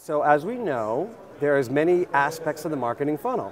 So as we know, there's many aspects of the marketing funnel.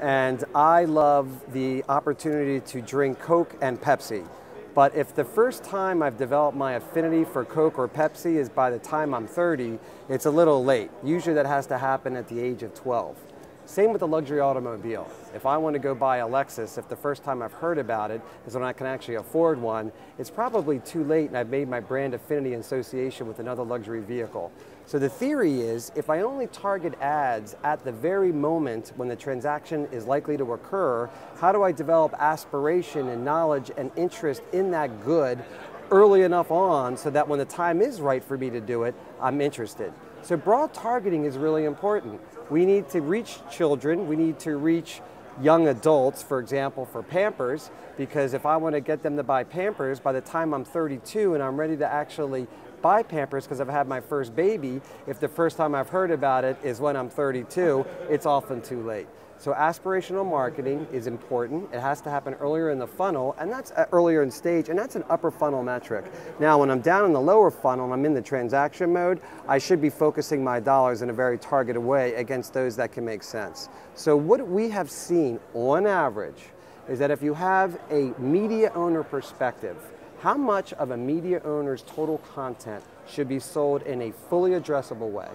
And I love the opportunity to drink Coke and Pepsi. But if the first time I've developed my affinity for Coke or Pepsi is by the time I'm 30, it's a little late. Usually that has to happen at the age of 12. Same with the luxury automobile. If I want to go buy a Lexus, if the first time I've heard about it is when I can actually afford one, it's probably too late and I've made my brand affinity and association with another luxury vehicle. So the theory is, if I only target ads at the very moment when the transaction is likely to occur, how do I develop aspiration and knowledge and interest in that good early enough on so that when the time is right for me to do it, I'm interested. So broad targeting is really important. We need to reach children, we need to reach young adults, for example, for Pampers, because if I want to get them to buy Pampers, by the time I'm 32 and I'm ready to actually buy Pampers because I've had my first baby, if the first time I've heard about it is when I'm 32, it's often too late. So aspirational marketing is important. It has to happen earlier in the funnel, and that's earlier in stage, and that's an upper funnel metric. Now, when I'm down in the lower funnel and I'm in the transaction mode, I should be focusing my dollars in a very targeted way against those that can make sense. So what we have seen on average is that if you have a media owner perspective, how much of a media owner's total content should be sold in a fully addressable way?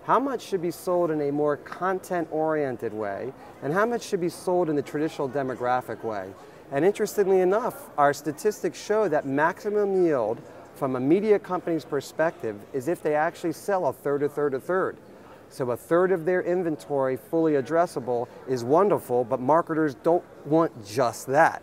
How much should be sold in a more content-oriented way, and how much should be sold in the traditional demographic way? And interestingly enough, our statistics show that maximum yield from a media company's perspective is if they actually sell a third, a third, a third. So a third of their inventory fully addressable is wonderful, but marketers don't want just that.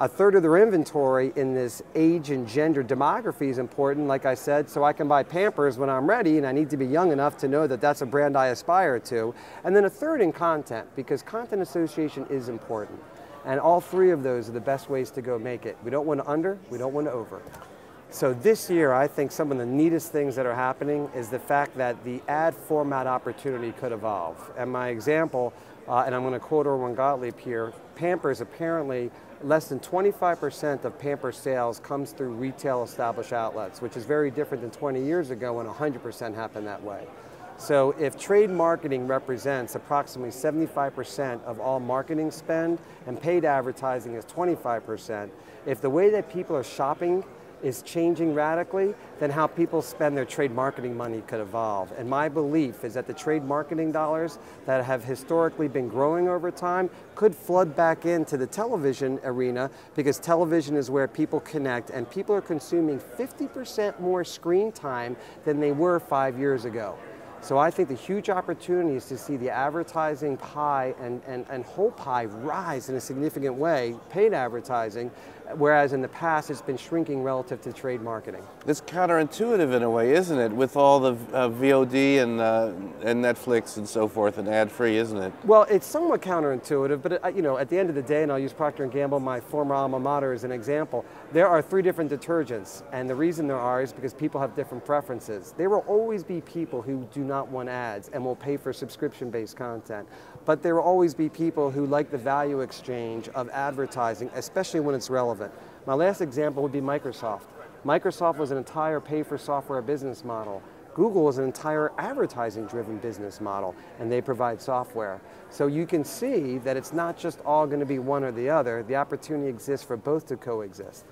A third of their inventory in this age and gender demography is important, like I said, so I can buy Pampers when I'm ready, and I need to be young enough to know that that's a brand I aspire to. And then a third in content, because content association is important. And all three of those are the best ways to go make it. We don't want to under, we don't want to over. So this year, I think some of the neatest things that are happening is the fact that the ad format opportunity could evolve. And my example, and I'm going to quote Erwin Gottlieb here, Pampers apparently less than 25% of Pampers sales comes through retail established outlets, which is very different than 20 years ago when 100% happened that way. So if trade marketing represents approximately 75% of all marketing spend and paid advertising is 25%, if the way that people are shopping is changing radically, then how people spend their trade marketing money could evolve. And my belief is that the trade marketing dollars that have historically been growing over time could flood back into the television arena, because television is where people connect, and people are consuming 50% more screen time than they were 5 years ago. So I think the huge opportunity is to see the advertising pie and whole pie rise in a significant way, paid advertising, whereas in the past it's been shrinking relative to trade marketing. It's counterintuitive in a way, isn't it, with all the VOD and Netflix and so forth, and ad-free, isn't it? Well, it's somewhat counterintuitive, but you know, at the end of the day, and I'll use Procter & Gamble, my former alma mater, as an example, there are 3 different detergents, and the reason there are is because people have different preferences. There will always be people who do not want ads and will pay for subscription-based content, but there will always be people who like the value exchange of advertising, especially when it's relevant. My last example would be Microsoft. Microsoft was an entire pay-for-software business model. Google is an entire advertising-driven business model, and they provide software. So you can see that it's not just all going to be one or the other. The opportunity exists for both to coexist.